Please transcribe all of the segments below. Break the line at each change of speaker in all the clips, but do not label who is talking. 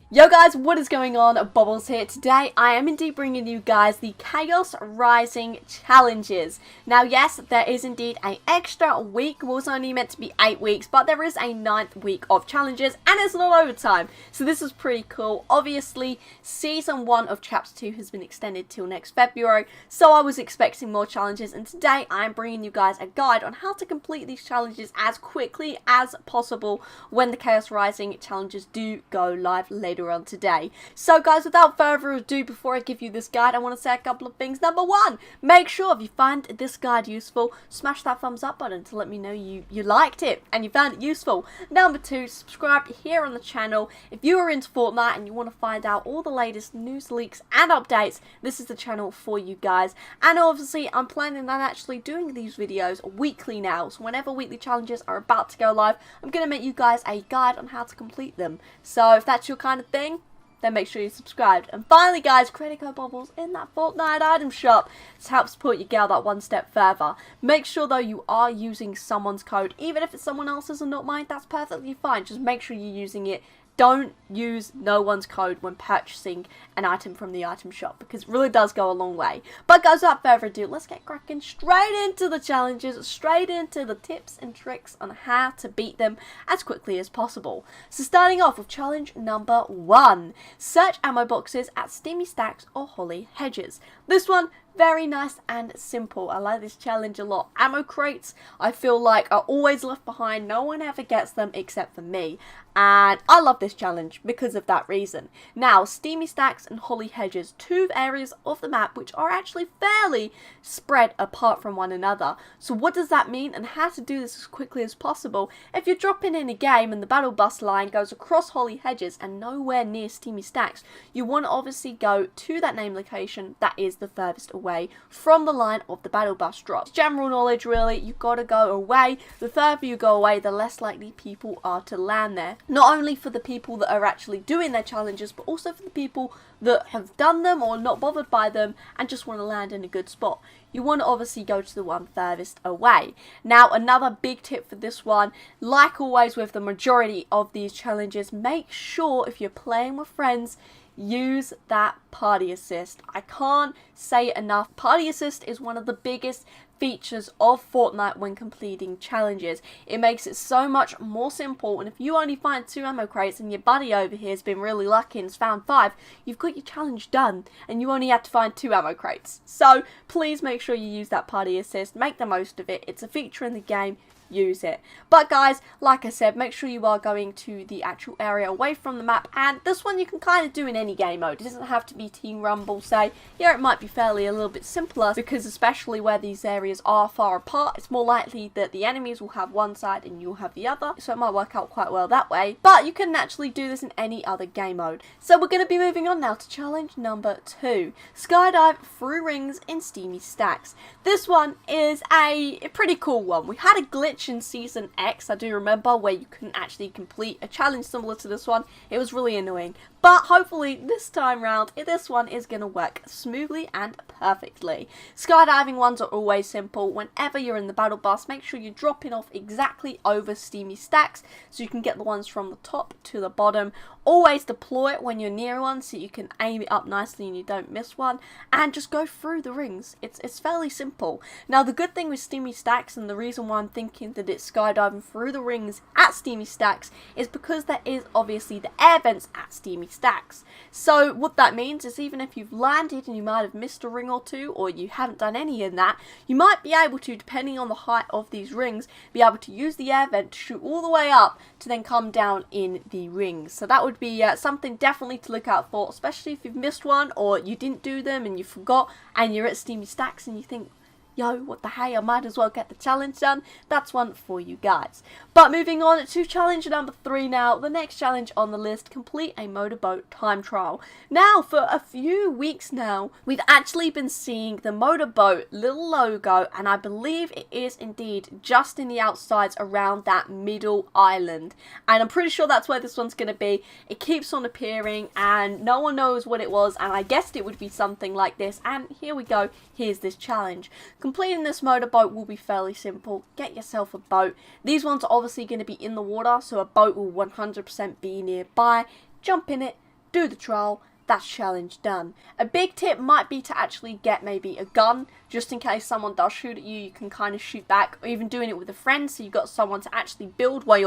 Yo guys, what is going on? Bobblez here. Today I am indeed bringing you guys the Chaos Rising challenges. Now yes, there is indeed an extra week. It was only meant to be 8 weeks, but there is a 9th week of challenges and it's not overtime. So this is pretty cool. Obviously, Season 1 of Chapter 2 has been extended till next February, so I was expecting more challenges, and today I am bringing you guys a guide on how to complete these challenges as quickly as possible when the Chaos Rising challenges do go live later on today. So guys, without further ado, before I give you this guide, I want to say a couple of things. Number one, make sure if you find this guide useful, smash that thumbs up button to let me know you liked it and you found it useful. Number two, subscribe here on the channel. If you are into Fortnite and you want to find out all the latest news, leaks and updates, this is the channel for you guys. And obviously I'm planning on actually doing these videos weekly now, so whenever weekly challenges are about to go live, I'm going to make you guys a guide on how to complete them. So if that's your kind of thing, then make sure you're subscribed. And finally guys, Creator Code Bobblez in that Fortnite item shop to help support your girl that one step further. Make sure though you are using someone's code, even if it's someone else's and not mine, that's perfectly fine. Just make sure you're using it. Don't use no one's code when purchasing an item from the item shop, because it really does go a long way. But guys, without further ado, let's get cracking straight into the challenges, straight into the tips and tricks on how to beat them as quickly as possible. So starting off with challenge number 1. Search ammo boxes at Steamy Stacks or Holly Hedges. This one, very nice and simple. I like this challenge a lot. Ammo crates, I feel like, are always left behind. No one ever gets them except for me. And I love this challenge because of that reason. Now, Steamy Stacks and Holly Hedges, two areas of the map which are actually fairly spread apart from one another. So what does that mean and how to do this as quickly as possible? If you're dropping in a game and the battle bus line goes across Holly Hedges and nowhere near Steamy Stacks, you want to obviously go to that name location that is the furthest away from the line of the battle bus drop. General knowledge really, you've got to go away. The further you go away, the less likely people are to land there. Not only for the people that are actually doing their challenges, but also for the people that have done them or not bothered by them and just want to land in a good spot. You want to obviously go to the one furthest away. Now, another big tip for this one, like always with the majority of these challenges, make sure if you're playing with friends, use that party assist. I can't say it enough. Party assist is one of the biggest features of Fortnite when completing challenges. It makes it so much more simple, and if you only find 2 ammo crates and your buddy over here has been really lucky and has found 5, you've got your challenge done and you only have to find 2 ammo crates. So please make sure you use that party assist, make the most of it. It's a feature in the game. Use it. But guys, like I said, make sure you are going to the actual area away from the map, and this one you can kind of do in any game mode. It doesn't have to be Team Rumble, say. Yeah, it might be fairly a little bit simpler, because especially where these areas are far apart, it's more likely that the enemies will have one side and you'll have the other, so it might work out quite well that way. But you can actually do this in any other game mode. So we're going to be moving on now to challenge number 2. Skydive through rings in Steamy Stacks. This one is a pretty cool one. We had a glitch in Season X, I do remember, where you couldn't actually complete a challenge similar to this one. It was really annoying. But hopefully this time round, this one is going to work smoothly and perfectly. Skydiving ones are always simple. Whenever you're in the battle bus, make sure you're dropping off exactly over Steamy Stacks so you can get the ones from the top to the bottom. Always deploy it when you're near one so you can aim it up nicely and you don't miss one. And just go through the rings. It's fairly simple. Now the good thing with Steamy Stacks, and the reason why I'm thinking that it's skydiving through the rings at Steamy Stacks, is because there is obviously the air vents at Steamy Stacks. So what that means is even if you've landed and you might have missed a ring or two, or you haven't done any in that, you might be able to, depending on the height of these rings, be able to use the air vent to shoot all the way up to then come down in the rings. So that would be something definitely to look out for, especially if you've missed one or you didn't do them and you forgot and you're at Steamy Stacks and you think, yo, what the hey, I might as well get the challenge done. That's one for you guys. But moving on to challenge number 3 now. The next challenge on the list, complete a motorboat time trial. Now, for a few weeks now, we've actually been seeing the motorboat little logo, and I believe it is indeed just in the outsides around that middle island. And I'm pretty sure that's where this one's going to be. It keeps on appearing, and no one knows what it was, and I guessed it would be something like this. And here we go. Here's this challenge. Completing this motorboat will be fairly simple. Get yourself a boat. These ones are obviously going to be in the water, so a boat will 100% be nearby. Jump in it, do the trial, that's challenge done. A big tip might be to actually get maybe a gun, just in case someone does shoot at you, you can kind of shoot back, or even doing it with a friend, so you've got someone to actually build while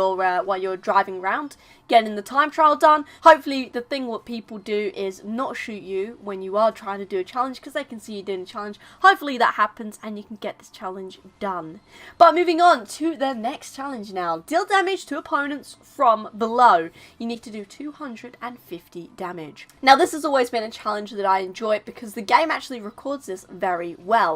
you're driving around, getting the time trial done. Hopefully the thing what people do is not shoot you when you are trying to do a challenge, because they can see you doing a challenge. Hopefully that happens and you can get this challenge done. But moving on to the next challenge now. Deal damage to opponents from below. You need to do 250 damage. Now this has always been a challenge that I enjoy because the game actually records this very well.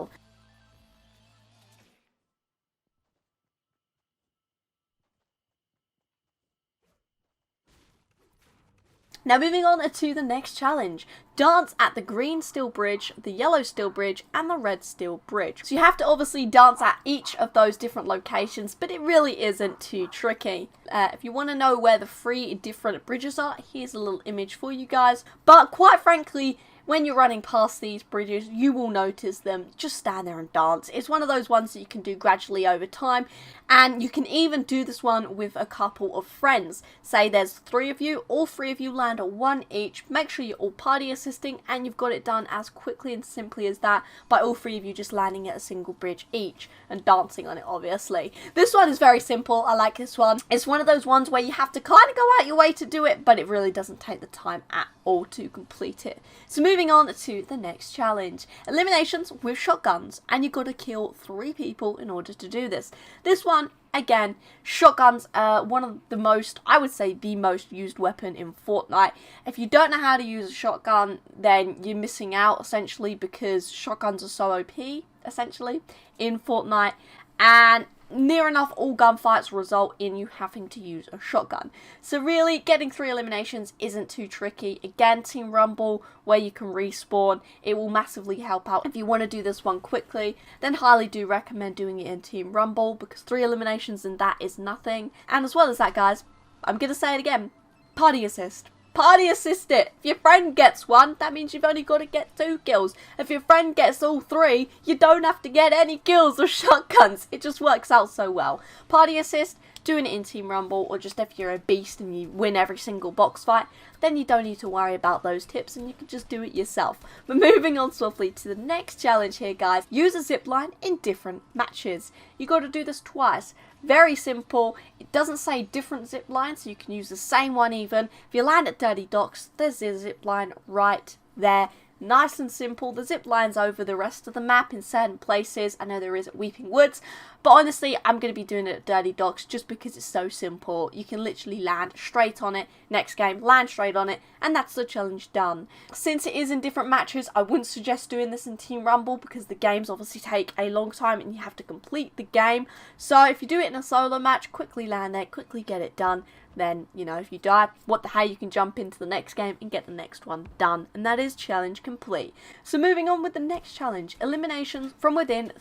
Now moving on to the next challenge. Dance at the green steel bridge, the yellow steel bridge, and the red steel bridge. So you have to obviously dance at each of those different locations, but it really isn't too tricky. If you want to know where the 3 different bridges are, here's a little image for you guys. But quite frankly, when you're running past these bridges, you will notice them. Just stand there and dance. It's one of those ones that you can do gradually over time, and you can even do this one with a couple of friends. Say there's 3 of you, all 3 of you land at 1 each. Make sure you're all party assisting, and you've got it done as quickly and simply as that by all 3 of you just landing at a single bridge each and dancing on it, obviously. This one is very simple. I like this one. It's one of those ones where you have to kind of go out your way to do it, but it really doesn't take the time at all to complete it. So moving on to the next challenge. Eliminations with shotguns, and you've got to kill 3 people in order to do this. This one, again, shotguns are one of the most, I would say, the most used weapon in Fortnite. If you don't know how to use a shotgun, then you're missing out, essentially, because shotguns are so OP, essentially, in Fortnite, and near enough all gunfights result in you having to use a shotgun. So really, getting 3 eliminations isn't too tricky. Again, Team Rumble, where you can respawn, it will massively help out. If you want to do this one quickly, then highly do recommend doing it in Team Rumble, because 3 eliminations and that is nothing. And as well as that, guys, I'm going to say it again, party assist. Party assist it. If your friend gets 1, that means you've only got to get 2 kills. If your friend gets all 3, you don't have to get any kills with shotguns. It just works out so well. Party assist, doing it in Team Rumble, or just if you're a beast and you win every single box fight, then you don't need to worry about those tips and you can just do it yourself. But moving on swiftly to the next challenge here, guys. Use a zipline in different matches. You got to do this twice. Very simple. It doesn't say different zip lines, so you can use the same one even. If you land at Dirty Docks, there's a zip line right there. Nice and simple. The zip line's over the rest of the map in certain places. I know there is at Weeping Woods, but honestly, I'm going to be doing it at Dirty Docks just because it's so simple. You can literally land straight on it. Next game, land straight on it, and that's the challenge done. Since it is in different matches, I wouldn't suggest doing this in Team Rumble because the games obviously take a long time and you have to complete the game. So if you do it in a solo match, quickly land there, quickly get it done. Then, you know, if you die, what the hell, you can jump into the next game and get the next one done. And that is challenge complete. So moving on with the next challenge, eliminations from within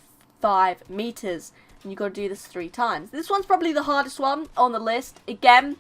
5 meters. And you've got to do this 3 times. This one's probably the hardest one on the list. Again,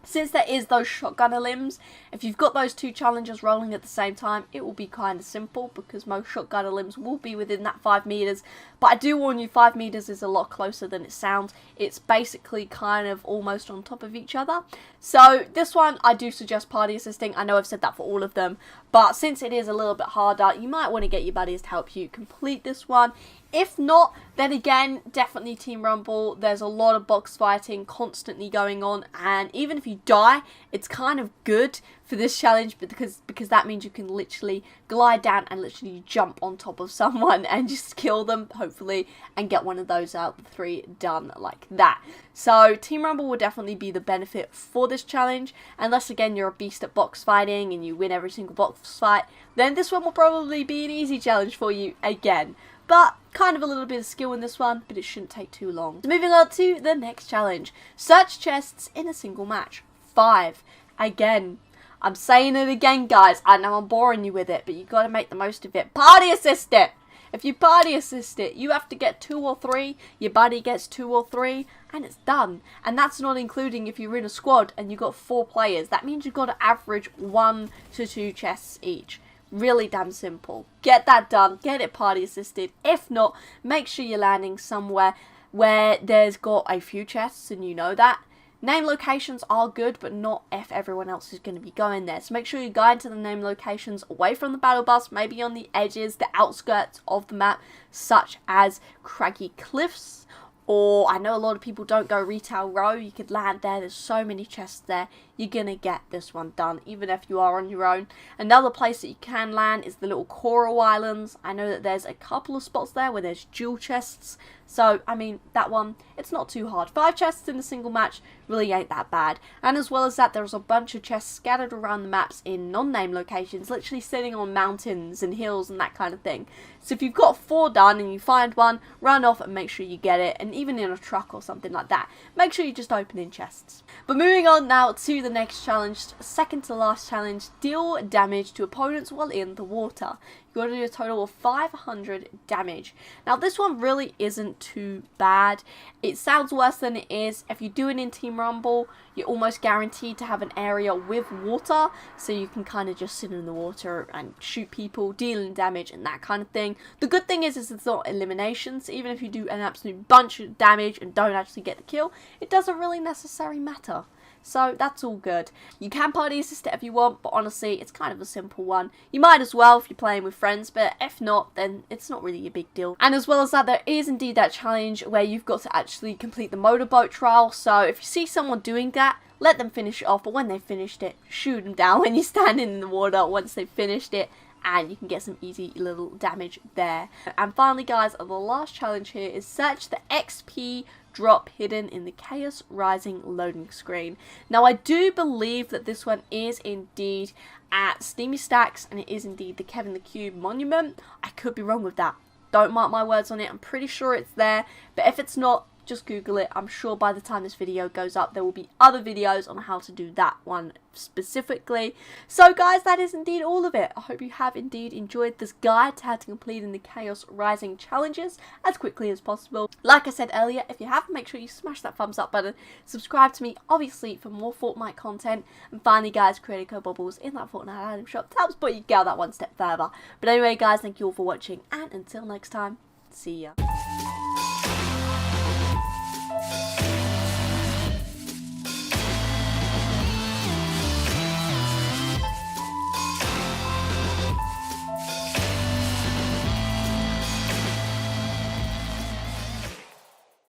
since there is those shotgun elims, if you've got those 2 challenges rolling at the same time, it will be kind of simple because most shotgun elims will be within that 5 meters. But I do warn you, 5 meters is a lot closer than it sounds. It's basically kind of almost on top of each other. So this one, I do suggest party assisting. I know I've said that for all of them, but since it is a little bit harder, you might want to get your buddies to help you complete this one. If not, then again, definitely Team Rumble. There's a lot of box fighting constantly going on, and even if you die, it's kind of good for this challenge because that means you can literally glide down and literally jump on top of someone and just kill them, hopefully, and get one of those out of the 3 done like that. So Team Rumble will definitely be the benefit for this challenge, unless again you're a beast at box fighting and you win every single box fight, then this one will probably be an easy challenge for you again. But kind of a little bit of skill in this one, but it shouldn't take too long. So moving on to the next challenge. Search chests in a single match. 5. Again, I'm saying it again, guys. I know I'm boring you with it, but you got to make the most of it. Party assist it! If you party assist it, you have to get 2 or 3, your buddy gets 2 or 3, and it's done. And that's not including if you're in a squad and you've got 4 players. That means you've got to average 1 to 2 chests each. Really damn simple. Get that done. Get it party assisted. If not, make sure you're landing somewhere where there's got a few chests and you know that. Name locations are good, but not if everyone else is going to be going there. So make sure you guide to the name locations away from the battle bus, maybe on the edges, the outskirts of the map, such as Craggy Cliffs. Or, I know a lot of people don't go Retail Row, you could land there, there's so many chests there, you're gonna get this one done, even if you are on your own. Another place that you can land is the little Coral Islands. I know that there's a couple of spots there where there's dual chests, so, I mean, that one, it's not too hard. 5 chests in a single match really ain't that bad. And as well as that, there's a bunch of chests scattered around the maps in non-name locations, literally sitting on mountains and hills and that kind of thing. So if you've got 4 done and you find one, run off and make sure you get it, and even in a truck or something like that, make sure you just open in chests. But moving on now to the next challenge, second to last challenge, deal damage to opponents while in the water. You've got to do a total of 500 damage. Now this one really isn't too bad. It sounds worse than it is. If you do it in Team Rumble, you're almost guaranteed to have an area with water, so you can kind of just sit in the water and shoot people, dealing damage and that kind of thing. The good thing is it's not eliminations. Even if you do an absolute bunch of damage and don't actually get the kill, it doesn't really necessarily matter. So that's all good. You can party assist it if you want, but honestly, it's kind of a simple one. You might as well if you're playing with friends, but if not, then it's not really a big deal. And as well as that, there is indeed that challenge where you've got to actually complete the motorboat trial. So if you see someone doing that, let them finish it off, but when they've finished it, shoot them down when you're standing in the water once they've finished it, and you can get some easy little damage there. And finally guys, the last challenge here is search the XP drop hidden in the Chaos Rising loading screen. Now I do believe that this one is indeed at Steamy Stacks, and it is indeed the Kevin the Cube monument. I could be wrong with that. Don't mark my words on it. I'm pretty sure it's there, but if it's not, just Google it. I'm sure by the time this video goes up, there will be other videos on how to do that one specifically. So guys, that is indeed all of it. I hope you have indeed enjoyed this guide to how to complete in the Chaos Rising challenges as quickly as possible. Like I said earlier, if you haven't, make sure you smash that thumbs up button. Subscribe to me, obviously, for more Fortnite content. And finally, guys, creator code Bobblez in that Fortnite item shop to help support you go that one step further. But anyway, guys, thank you all for watching, and until next time, see ya.